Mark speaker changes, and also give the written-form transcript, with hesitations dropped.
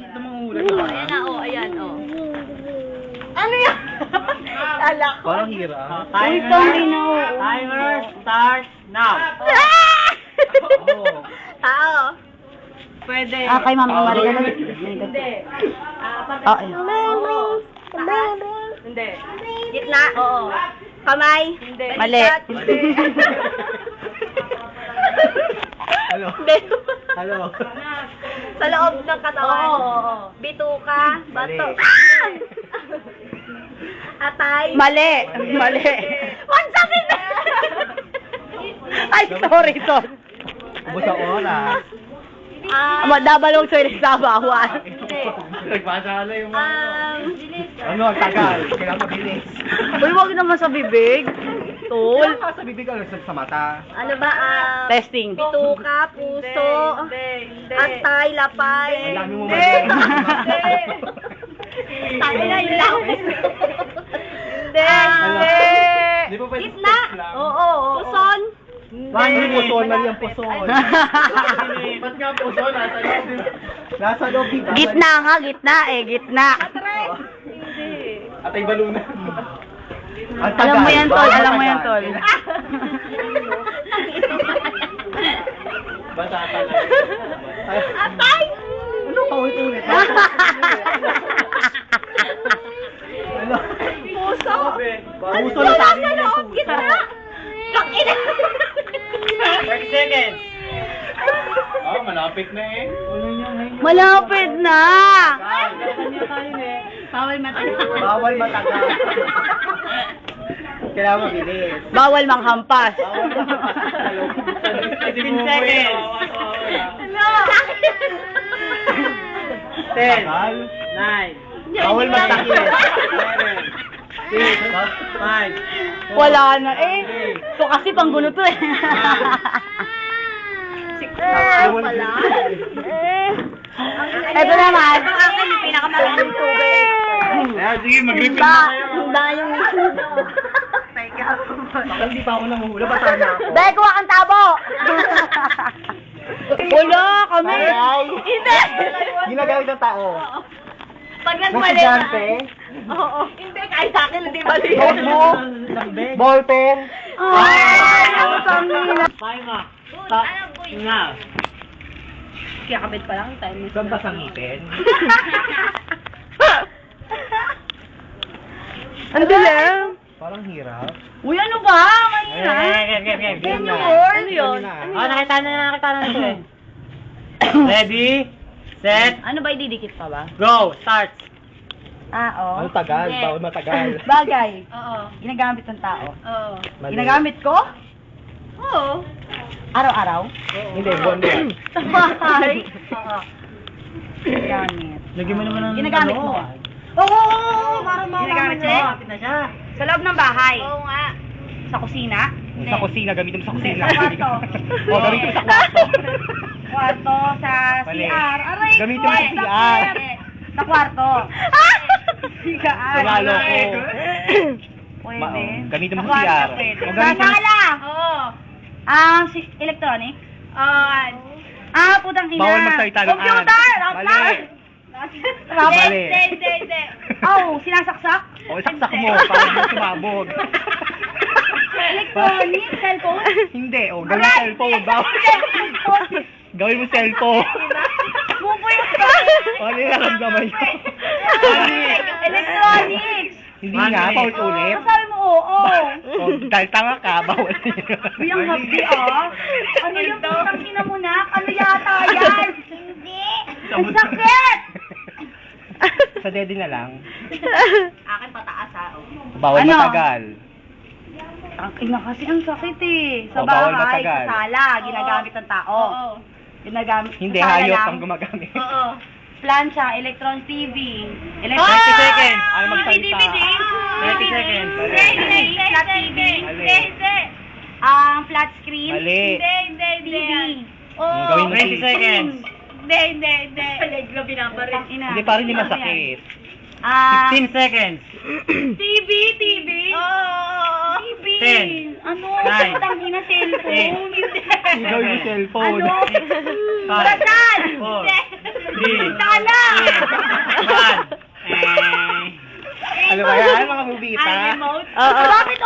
Speaker 1: Ito mga ulan.
Speaker 2: Ayan na, oh, ayan, oh. Ano yan? Kala ko.
Speaker 1: Parang hira.
Speaker 3: Timer start now.
Speaker 2: Tao. Pwede.
Speaker 4: Kay Mama Maria na.
Speaker 2: Hindi. Hindi. Gitna? Oo. Kamay? Hindi.
Speaker 4: Mali.
Speaker 2: Hindi.
Speaker 1: Halo.
Speaker 2: Hindi.
Speaker 1: Halo.
Speaker 2: Sa loob ng katawan? Oo. Bituka? Bato? Atay?
Speaker 4: Mali. Mali.
Speaker 2: Mansapin na!
Speaker 4: Ay, sorry.
Speaker 1: Ubus ang oras.
Speaker 4: Dabalong sorry sa bawal.
Speaker 1: Nagpasala yung ano, tagal. Kailangan mabilis.
Speaker 4: Uy, wag naman sa bibig. Tol.
Speaker 1: Kailangan sa bibig ka sa mata.
Speaker 2: Ano ba?
Speaker 4: Testing.
Speaker 2: Bituka, puso, atay, lapay.
Speaker 1: Ang dami mo
Speaker 2: Hindi.
Speaker 1: mali.
Speaker 2: Tayo na yun lang. Hindi.
Speaker 1: Di ba pwede
Speaker 2: Gitna?
Speaker 1: text lang?
Speaker 2: Oo. Puson?
Speaker 1: Hindi puson, mali ang puson. Ba't nga puson? Nasa loob. Nasa loob.
Speaker 4: Gitna nga, gitna gitna.
Speaker 2: Hindi.
Speaker 1: Atay balunan. Ang
Speaker 4: Alam mo yan, Tol.
Speaker 1: Bawal
Speaker 4: Alam mo yan,
Speaker 1: matagal.
Speaker 4: Tol.
Speaker 1: Basta talaga.
Speaker 2: Atay!
Speaker 1: Ano ka ulit? Ano?
Speaker 2: Puso?
Speaker 1: Puso na
Speaker 2: Wala
Speaker 1: sabi
Speaker 2: sa
Speaker 1: mo yung
Speaker 2: loob.
Speaker 1: puso.
Speaker 2: Gitna. Takina.
Speaker 3: 30 seconds.
Speaker 1: Malapit na eh.
Speaker 4: Malapit na.
Speaker 2: Bawal matagal.
Speaker 1: Bawal matagal. Kailangan mabilis.
Speaker 4: Bawal manghampas.
Speaker 3: 15 seconds.
Speaker 2: Ano?
Speaker 3: 10,
Speaker 1: Tagal.
Speaker 3: 9,
Speaker 1: Bawal matakit.
Speaker 3: 6, 5,
Speaker 4: Wala na eh. So kasi panggulo to eh.
Speaker 2: Pala.
Speaker 4: Ito naman.
Speaker 2: Ito akin yung pinakamalaking tubig.
Speaker 1: Sige, mag-repeat
Speaker 4: Himba.
Speaker 1: na kayo.
Speaker 4: Himba yung...
Speaker 1: Baka hindi pa ako nanguhula, bata na ako.
Speaker 4: Dahil kuha kang tabo. Wala kami.
Speaker 2: Hindi.
Speaker 1: Ginagamit ng tao.
Speaker 2: Pag nagmali na.
Speaker 1: Estudyante.
Speaker 2: Oo. Hindi, kahit sa akin, hindi mali.
Speaker 1: Notebook. Ballpen.
Speaker 4: Ay, ang samina.
Speaker 3: Timer start now.
Speaker 2: Kiyakabit pa lang tayo.
Speaker 1: Saan ba sa ngipin?
Speaker 4: Ang dilim.
Speaker 1: Parang hirap.
Speaker 4: Uy, ano ba? Mahirap.
Speaker 1: Game na.
Speaker 4: Ano yun?
Speaker 3: Nakita na ito eh. Ready, set,
Speaker 4: Ano ba, ididikit pa ba?
Speaker 3: go, start.
Speaker 1: Ano tagal?
Speaker 2: Hindi.
Speaker 1: Bawal matagal.
Speaker 4: Bagay.
Speaker 2: Oo.
Speaker 4: Ginagamit ng tao.
Speaker 2: Oo.
Speaker 1: Mali.
Speaker 4: Ginagamit ko?
Speaker 2: Oo.
Speaker 4: Araw-araw?
Speaker 1: Hindi, buwan-buwan.
Speaker 4: Sa bahay?
Speaker 2: Oo.
Speaker 4: Ginagamit.
Speaker 3: Lagyan mo naman ng
Speaker 4: Ginagamit
Speaker 3: ano.
Speaker 4: mo? Oo! Ginagamit mo?
Speaker 3: Lapit na siya.
Speaker 4: Sa loob ng bahay?
Speaker 2: Oo nga.
Speaker 4: Sa kusina?
Speaker 1: Sa kusina, gamitin mo sa kusina.
Speaker 4: Sa kwarto.
Speaker 1: O, gamitin mo sa kwarto.
Speaker 4: Kwarto, sa
Speaker 1: Mali.
Speaker 4: CR. Aray,
Speaker 1: Gamitin mo sa
Speaker 4: hindi.
Speaker 1: CR.
Speaker 4: Sa kwarto. CR.
Speaker 1: Lalo ko.
Speaker 4: Pwede.
Speaker 1: Gamitin mo
Speaker 4: Sa
Speaker 1: sa
Speaker 4: kwarto,
Speaker 1: CR.
Speaker 4: pwede.
Speaker 1: O,
Speaker 4: Sa
Speaker 1: gamitin mo.
Speaker 4: sala.
Speaker 2: Oo.
Speaker 4: Electronic? Putang ina.
Speaker 1: Bawal magsalita ng
Speaker 4: Computer!
Speaker 1: an. Mali. Mali.
Speaker 2: Hindi.
Speaker 4: Oh, sinasaksak?
Speaker 1: O, isaksak mo para hindi sumabog.
Speaker 4: Electronic? Cellphone?
Speaker 1: Hindi, o, gawin mo cellphone. Gawin mo cellphone.
Speaker 4: Bubuyot ka.
Speaker 1: Ano yung naramdaman nyo?
Speaker 4: Electronics!
Speaker 1: Hindi nga, paulit-ulit.
Speaker 4: Sabi mo, oo.
Speaker 1: O, dahil tanga ka, bawal.
Speaker 4: Bilang habi Ano yung putang ina mo na? Ano yata yan? Hindi. Ang sakit!
Speaker 1: Sa dede na lang.
Speaker 2: Akin pataas ha.
Speaker 1: Bawal
Speaker 4: Ano?
Speaker 1: matagal.
Speaker 4: Ang ina kasi ang sakit eh. Sa
Speaker 1: O, bawal
Speaker 4: bahay,
Speaker 1: matagal.
Speaker 4: sa sala, ginagamit ng tao.
Speaker 2: Oo.
Speaker 4: Ginagamit
Speaker 1: Hindi,
Speaker 4: sa sala
Speaker 1: hayop
Speaker 4: lang.
Speaker 1: ang gumagamit.
Speaker 2: Oo.
Speaker 4: Plancha, electron TV.
Speaker 3: 30 seconds.
Speaker 1: Ay, magsalita.
Speaker 3: 30 seconds.
Speaker 4: Flat TV.
Speaker 1: Mali.
Speaker 4: Flat screen.
Speaker 1: Mali.
Speaker 4: TV.
Speaker 1: Ang gawin mo
Speaker 3: 20 seconds.
Speaker 2: Hindi. Alegro binabarin.
Speaker 4: Putang ina.
Speaker 1: Hindi, parang hindi masakit.
Speaker 3: 15 seconds.
Speaker 2: TV. Oo.
Speaker 4: TV.
Speaker 3: 10.
Speaker 4: Ano?
Speaker 3: Nine.
Speaker 4: Putang ina cellphone.
Speaker 1: Hindi gawin mo cellphone.
Speaker 4: Ano?
Speaker 3: Five.
Speaker 4: Dasal.
Speaker 3: 4.
Speaker 4: Sala.
Speaker 1: ba yan, mga bubita?
Speaker 4: Ay, remote?
Speaker 2: Oo.
Speaker 4: Bakit